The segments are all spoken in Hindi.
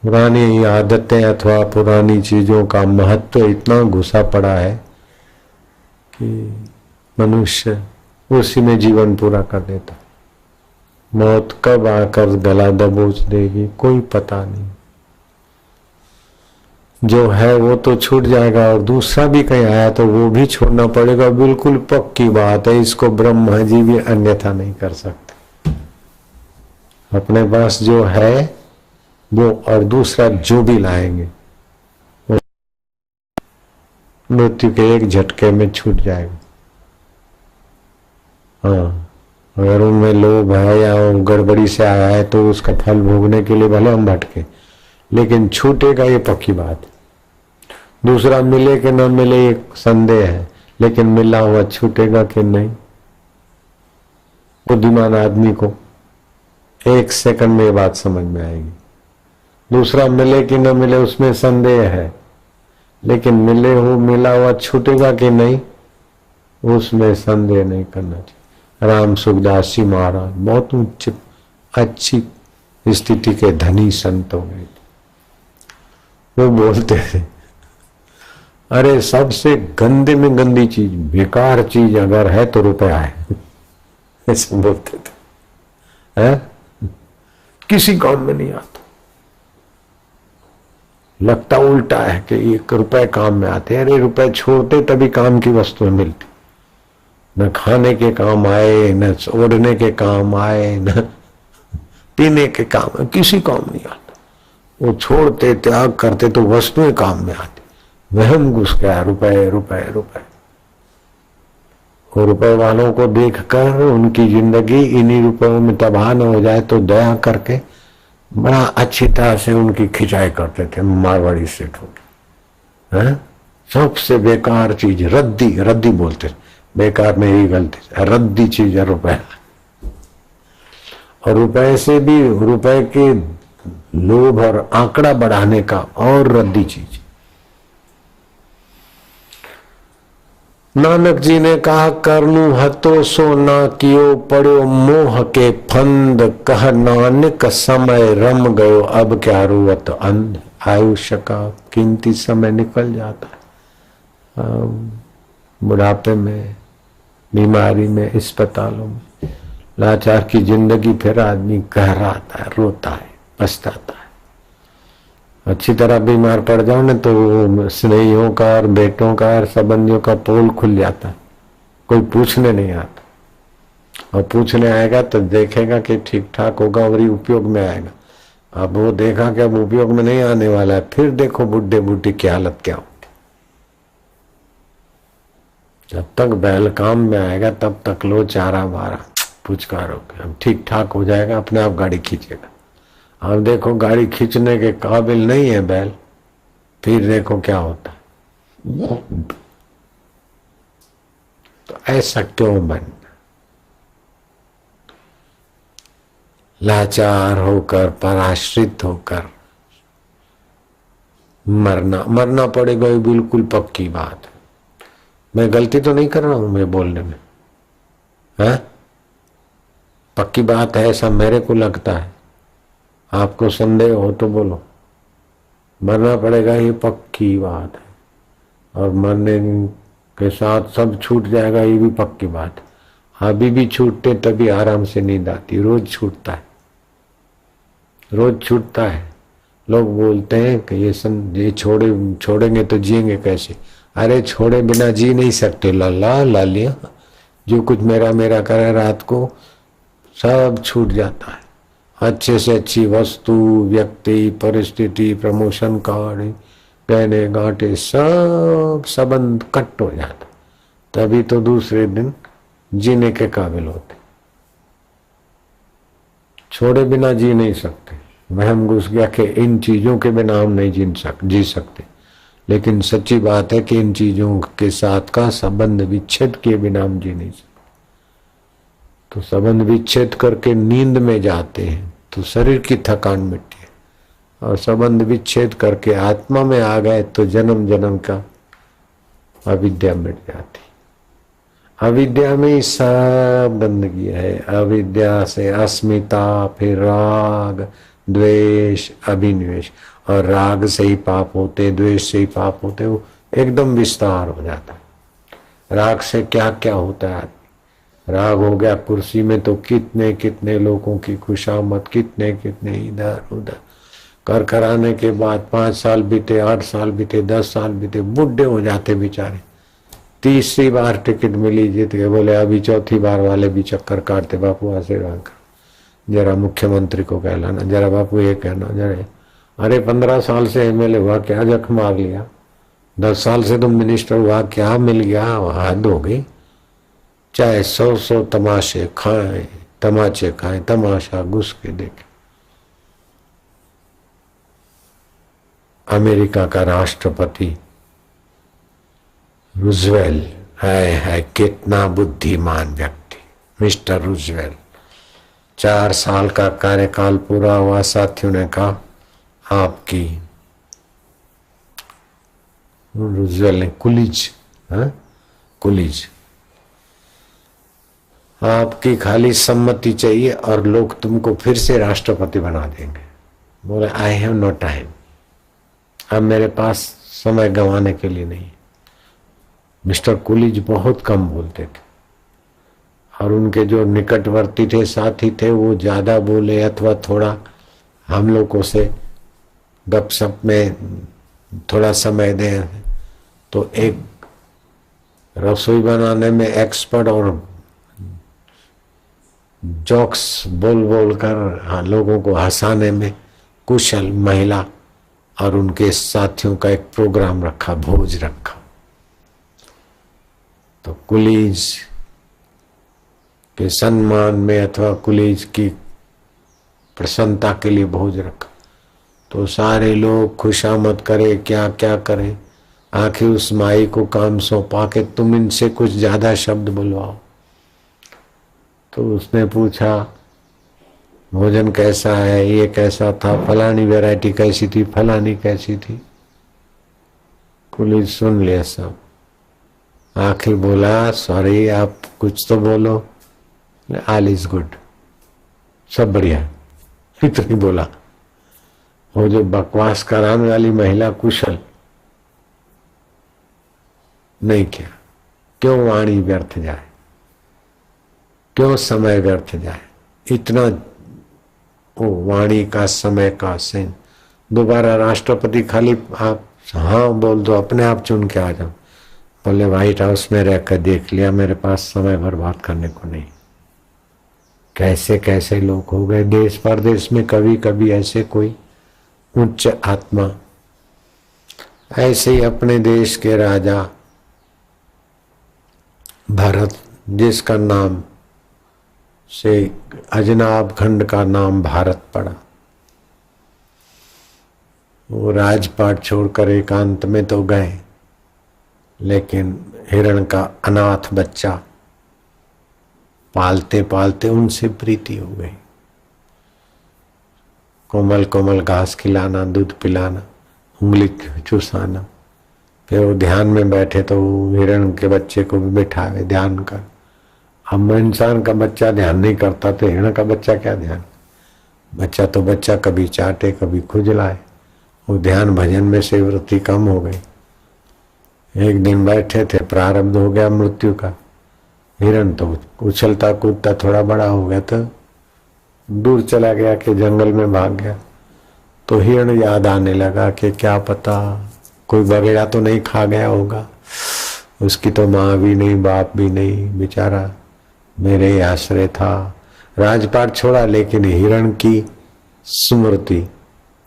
पुरानी आदतें अथवा पुरानी चीजों का महत्व इतना घुसा पड़ा है कि मनुष्य उसी में जीवन पूरा कर देता। मौत कब आकर गला दबोच देगी कोई पता नहीं। जो है वो तो छूट जाएगा और दूसरा भी कहीं आया तो वो भी छोड़ना पड़ेगा। बिल्कुल पक्की बात है, इसको ब्रह्मा जी भी अन्यथा नहीं कर सकते। अपने पास जो है वो और दूसरा जो भी लाएंगे वो मृत्यु के एक झटके में छूट जाएगा। हाँ, अगर उनमें लोभ है या गड़बड़ी से आया है तो उसका फल भोगने के लिए भले हम भटके, लेकिन छूटेगा ये पक्की बात। दूसरा मिले कि न मिले एक संदेह है, लेकिन मिला हुआ छूटेगा कि नहीं। बुद्धिमान आदमी को एक सेकंड में ये बात समझ में आएगी। दूसरा मिले कि न मिले उसमें संदेह है, लेकिन मिला हुआ छूटेगा कि नहीं उसमें संदेह नहीं करना चाहिए। राम सुखदास जी महाराज बहुत उच्च अच्छी स्थिति के धनी संत हो गए थे। वो बोलते थे, अरे सबसे गंदे में गंदी चीज, बेकार चीज अगर है तो रुपया है। ऐसे बोलते थे। है? किसी काम में नहीं आता। लगता उल्टा है कि एक रुपए काम में आते। अरे रुपए छोड़ते तभी काम की वस्तुएं मिलती। न खाने के काम आए, न ओढ़ने के काम आए, न पीने के काम, किसी काम नहीं आता। वो छोड़ते, त्याग करते तो वस्तुएं काम में आती। वहम घुस गया, रुपए रुपए रुपए। और रुपए वालों को देखकर उनकी जिंदगी इन्हीं रुपयों में तबाह न हो जाए तो दया करके बड़ा अच्छी तरह से उनकी खिंचाई करते थे मारवाड़ी सेठों की। सबसे बेकार चीज रद्दी, रद्दी बोलते, बेकार मेरी गलती, रद्दी चीज है रुपए। और रुपए से भी रुपए के लोभ और आंकड़ा बढ़ाने का और रद्दी चीज। नानक जी ने कहा, करनु हतो सो ना कियो, पड़ो मोह के फंद, कह नानक समय रम गयो, अब क्या रोवत अंध। आयुष्य का कीमती समय निकल जाता है। बुढ़ापे में, बीमारी में, अस्पतालों में, लाचार की जिंदगी, फिर आदमी कहराता है, रोता है, पछताता है। अच्छी तरह बीमार पड़ जाओ ना तो स्नेहियों का और बेटों का और संबंधियों का पोल खुल जाता है। कोई पूछने नहीं आता, और पूछने आएगा तो देखेगा कि ठीक ठाक होगा और ही उपयोग में आएगा। अब वो देखा कि अब उपयोग में नहीं आने वाला है, फिर देखो बुढ़े बुढ़ी की हालत क्या होती। जब तक बैल काम में आएगा तब तक लो चारा बारा पुचकारोगे, अब ठीक ठाक हो जाएगा, अपने आप गाड़ी खींचेगा। अब देखो गाड़ी खींचने के काबिल नहीं है बैल, फिर देखो क्या होता है। तो ऐसा क्यों बनना? लाचार होकर, पराश्रित होकर मरना पड़ेगा, ये बिल्कुल पक्की बात है। मैं गलती तो नहीं कर रहा हूं मैं बोलने में, है? पक्की बात है, ऐसा मेरे को लगता है। आपको संदेह हो तो बोलो। मरना पड़ेगा, ये पक्की बात है। और मरने के साथ सब छूट जाएगा, ये भी पक्की बात है। अभी भी छूटते तभी आराम से नींद आती। रोज छूटता है, रोज छूटता है। लोग बोलते हैं कि ये छोड़ेंगे तो जिएंगे कैसे? अरे छोड़े बिना जी नहीं सकते लाला लालिया। जो कुछ मेरा मेरा करे रात को सब छूट जाता है। अच्छे से अच्छी वस्तु, व्यक्ति, परिस्थिति, प्रमोशन कार्ड, गहने गांठे, सब संबंध कट हो जाता। तभी तो दूसरे दिन जीने के काबिल होते। छोड़े बिना जी नहीं सकते। वहम घुस गया कि इन चीजों के बिना हम नहीं जी सकते। लेकिन सच्ची बात है कि इन चीजों के साथ का संबंध विच्छेद किए बिना हम जी नहीं सकते। तो संबंध विच्छेद करके नींद में जाते हैं तो शरीर की थकान मिटती है, और संबंध विच्छेद करके आत्मा में आ गए तो जन्म जन्म का अविद्या मिट जाती। अविद्या में ही सब गंदगी है। अविद्या से अस्मिता, फिर राग, द्वेष, अभिनिवेश, और राग से ही पाप होते, द्वेष से ही पाप होते, वो एकदम विस्तार हो जाता है। राग से क्या क्या होता है। राग हो गया कुर्सी में तो कितने कितने लोगों की खुशामद, कितने कितने इधर उधर कर कराने के बाद 5 साल बीते, 8 साल बीते, 10 साल बीते, बुढ़े हो जाते बेचारे। तीसरी बार टिकट मिली, जीत गए, बोले अभी चौथी बार वाले भी चक्कर काटते, बापू आशीर्वाद करो, जरा मुख्यमंत्री को कहलाना, जरा बापू ये कहना जरा। अरे 15 साल से एमएलए हुआ, क्या जख मार लिया? 10 साल से तुम मिनिस्टर हुआ, क्या मिल गया? हद हो गई। चाहे 100 तमाशे खाएं, तमाचे खाएं, तमाशा घुस के देखें। अमेरिका का राष्ट्रपति रूजवेल्ट है कितना बुद्धिमान व्यक्ति, मिस्टर रूजवेल्ट। 4 साल का कार्यकाल पूरा हुआ, साथियों ने कहा आपकी, रूजवेल्ट ने कुलिज, कुलिज, आपकी खाली सम्मति चाहिए और लोग तुमको फिर से राष्ट्रपति बना देंगे। बोले आई हैव नो टाइम, अब मेरे पास समय गंवाने के लिए नहीं। मिस्टर कुलिज बहुत कम बोलते थे और उनके जो निकटवर्ती थे, साथी थे, वो ज्यादा बोले अथवा थोड़ा हम लोगों से गपशप में थोड़ा समय दें तो एक रसोई बनाने में एक्सपर्ट और जोक्स बोल बोल कर लोगों को हंसाने में कुशल महिला और उनके साथियों का एक प्रोग्राम रखा, भोज रखा। तो कुलीज के सम्मान में अथवा कुलीज की प्रसन्नता के लिए भोज रखा। तो सारे लोग खुशामद करे, क्या क्या करें। आखिर उस माई को काम सौंपा के तुम इनसे कुछ ज्यादा शब्द बुलवाओ। तो उसने पूछा भोजन कैसा है, ये कैसा था, फलानी वैरायटी कैसी थी, फलानी कैसी थी। कुलीज सुन लिया सब। आखिर बोला सॉरी आप कुछ तो बोलो। ऑल इज गुड, सब बढ़िया, इतनी बोला। वो जो बकवास कराने वाली महिला कुशल नहीं किया। क्यों वाणी व्यर्थ जाए, क्यों समय व्यर्थ जाए। इतना वो वाणी का, समय का सेन। दोबारा राष्ट्रपति खाली आप हाँ बोल दो, अपने आप चुन के आ जाओ। बोले व्हाइट हाउस में रहकर देख लिया, मेरे पास समय बर्बाद करने को नहीं। कैसे कैसे लोग हो गए देश परदेश में। कभी कभी ऐसे कोई उच्च आत्मा, ऐसे ही अपने देश के राजा भरत, जिसका नाम से अजनाब खंड का नाम भारत पड़ा, वो राजपाट छोड़कर एकांत में तो गए, लेकिन हिरण का अनाथ बच्चा पालते पालते उनसे प्रीति हो गई। कोमल कोमल घास खिलाना, दूध पिलाना, उंगली चुसाना। फिर वो ध्यान में बैठे तो हिरण के बच्चे को भी बैठावे, ध्यान कर। हम इंसान का बच्चा ध्यान नहीं करता तो हिरण का बच्चा क्या ध्यान। बच्चा तो बच्चा, कभी चाटे कभी खुजलाए। वो ध्यान भजन में से वृत्ति कम हो गई। एक दिन बैठे थे, प्रारब्ध हो गया मृत्यु का। हिरण तो उछलता कूदता थोड़ा बड़ा हो गया तो दूर चला गया कि जंगल में भाग गया। तो हिरण याद आने लगा कि क्या पता कोई बगेड़ा तो नहीं खा गया होगा। उसकी तो माँ भी नहीं, बाप भी नहीं, बेचारा मेरे ही आश्रय था। राजपाट छोड़ा, लेकिन हिरण की स्मृति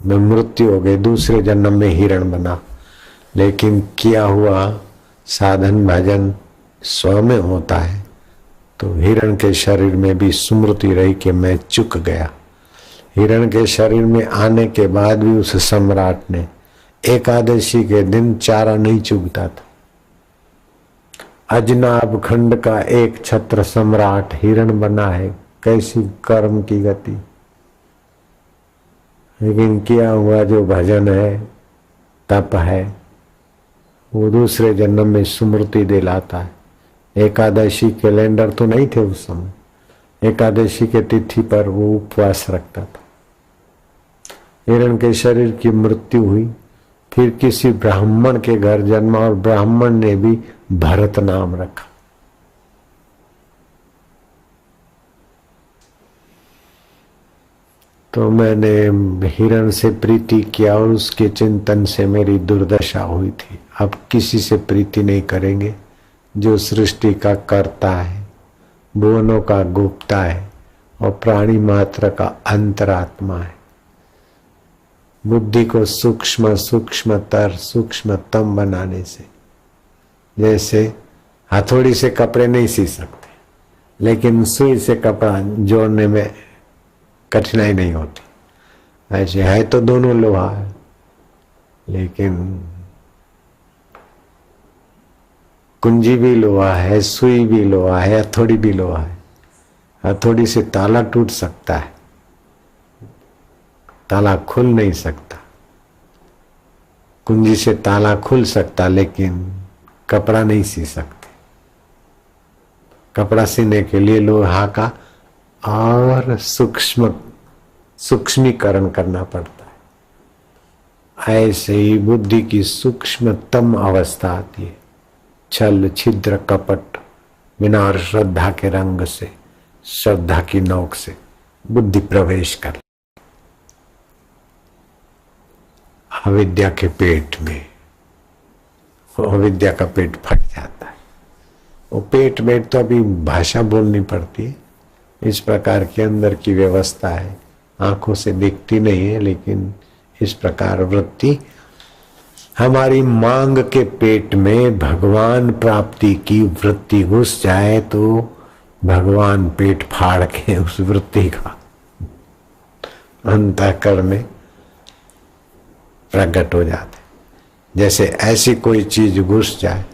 में मृत्यु हो गई। दूसरे जन्म में हिरण बना, लेकिन किया हुआ साधन भजन स्व में होता है। तो हिरण के शरीर में भी स्मृति रही कि मैं चुक गया। हिरण के शरीर में आने के बाद भी उस सम्राट ने एकादशी के दिन चारा नहीं चुगता था। अजनाब खंड का एक छत्र सम्राट हिरण बना है, कैसी कर्म की गति। लेकिन किया हुआ जो भजन है, तप है, वो दूसरे जन्म में स्मृति दिलाता है। एकादशी कैलेंडर तो नहीं थे उस समय। एकादशी के तिथि पर वो उपवास रखता था। हिरण के शरीर की मृत्यु हुई, फिर किसी ब्राह्मण के घर जन्मा और ब्राह्मण ने भी भरत नाम रखा। तो मैंने हिरण से प्रीति किया और उसके चिंतन से मेरी दुर्दशा हुई थी। अब किसी से प्रीति नहीं करेंगे। जो सृष्टि का कर्ता है, भुवनों का गुप्ता है और प्राणी मात्र का अंतरात्मा है। बुद्धि को सूक्ष्म सूक्ष्मतर सूक्ष्मतम बनाने से, जैसे हथौड़ी से कपड़े नहीं सी सकते, लेकिन सुई से कपड़ा जोड़ने में कठिनाई नहीं होती। ऐसे है तो दोनों लोहा है, लेकिन कुंजी भी लोहा है, सुई भी लोहा है, हथौड़ी भी लोहा है। हथौड़ी से ताला टूट सकता है, ताला खुल नहीं सकता। कुंजी से ताला खुल सकता, लेकिन कपड़ा नहीं सी सकते। कपड़ा सीने के लिए लोहा का और सूक्ष्मीकरण करना पड़ता है। ऐसे ही बुद्धि की सूक्ष्मतम अवस्था आती है। छल छिद्र कपट बिना और श्रद्धा के रंग से, श्रद्धा की नोक से बुद्धि प्रवेश कर अविद्या के पेट में। अविद्या का पेट फट जाता है। वो पेट में तो अभी भाषा बोलनी पड़ती है। इस प्रकार के अंदर की व्यवस्था है, आंखों से दिखती नहीं है, लेकिन इस प्रकार वृत्ति हमारी मांग के पेट में भगवान प्राप्ति की वृत्ति घुस जाए तो भगवान पेट फाड़ के उस वृत्ति का अंतःकरण में प्रकट हो जाते। जैसे ऐसी कोई चीज घुस जाए,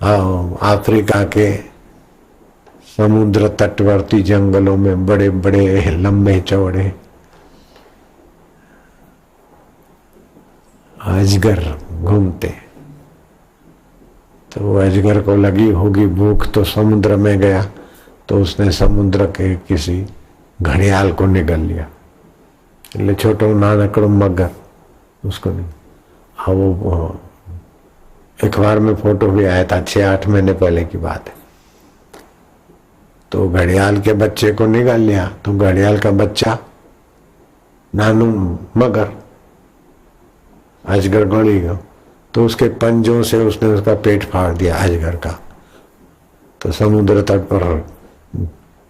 अफ्रीका के समुद्र तटवर्ती जंगलों में बड़े बड़े लंबे चौड़े अजगर घूमते, तो अजगर को लगी होगी भूख, तो समुद्र में गया, तो उसने समुद्र के किसी घड़ियाल को निगल लिया। એટલે छोटो नानकड़ो मगर उसको नहीं। हाँ, वो अखबार में फोटो भी आया था, 6-8 महीने पहले की बात है। तो घड़ियाल के बच्चे को निकाल लिया, तो घड़ियाल का बच्चा नानू मगर अजगर गड़ी गया, तो उसके पंजों से उसने उसका पेट फाड़ दिया अजगर का। तो समुद्र तट पर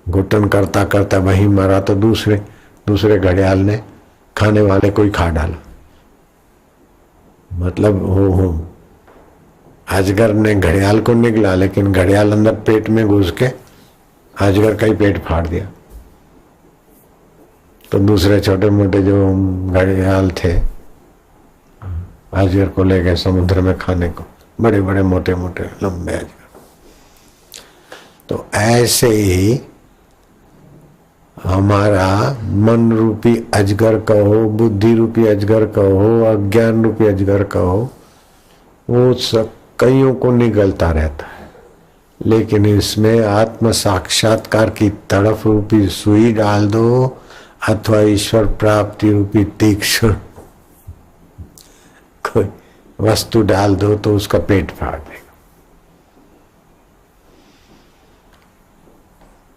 घुटन करता करता वहीं मरा। तो दूसरे घड़ियाल ने खाने वाले को ही खा डाला। मतलब वो अजगर ने घड़ियाल को निगला, लेकिन घड़ियाल अंदर पेट में घुस के अजगर का ही पेट फाड़ दिया। तो दूसरे छोटे मोटे जो घड़ियाल थे अजगर को ले गए समुद्र में खाने को, बड़े बड़े मोटे मोटे लंबे अजगर। तो ऐसे ही हमारा मन रूपी अजगर कहो, बुद्धि रूपी अजगर कहो, अज्ञान रूपी अजगर कहो, वो सब कईयों को निगलता रहता है। लेकिन इसमें आत्म साक्षात्कार की तड़फ रूपी सुई डाल दो अथवा ईश्वर प्राप्ति रूपी तीक्ष्ण कोई वस्तु डाल दो, तो उसका पेट फाड़ देगा।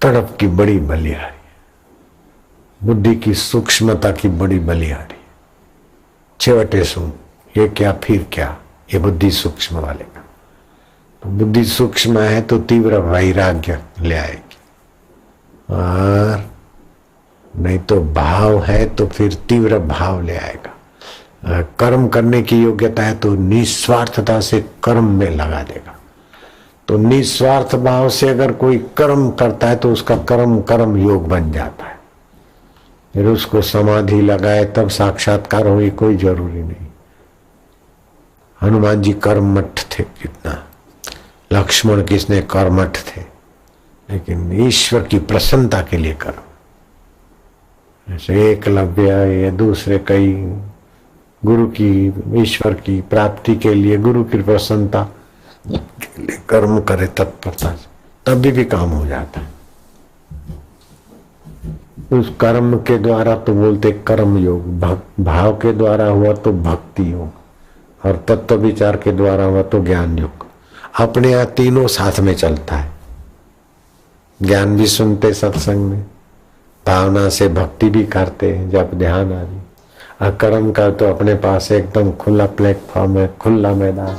तड़प की बड़ी बलिहारी, बुद्धि की सूक्ष्मता की बड़ी बलिहारी। छेवटे सुन, ये क्या फिर क्या, ये बुद्धि सूक्ष्म वाले का। तो बुद्धि सूक्ष्म है तो तीव्र वैराग्य ले आएगी, और नहीं तो भाव है तो फिर तीव्र भाव ले आएगा। कर्म करने की योग्यता है तो निस्वार्थता से कर्म में लगा देगा। तो निस्वार्थ भाव से अगर कोई कर्म करता है तो उसका कर्म कर्म योग बन जाता है। फिर उसको समाधि लगाए तब साक्षात्कार हो, कोई जरूरी नहीं। हनुमान जी कर्मठ थे कितना, लक्ष्मण किसने कर्मठ थे, लेकिन ईश्वर की प्रसन्नता के लिए कर्म। ऐसे एकलव्य या दूसरे कई गुरु की, ईश्वर की प्राप्ति के लिए, गुरु की प्रसन्नता, कर्म करे तत्परता से, तभी भी काम हो जाता है। उस कर्म के द्वारा तो बोलते कर्म योग, भाव के द्वारा हुआ तो भक्ति योग, और तत्व विचार के द्वारा हुआ तो ज्ञान योग। अपने यहाँ तीनों साथ में चलता है। ज्ञान भी सुनते सत्संग में, भावना से भक्ति भी करते हैं जब ध्यान आ रही, और कर्म का तो अपने पास एकदम खुला प्लेटफॉर्म है, खुला मैदान।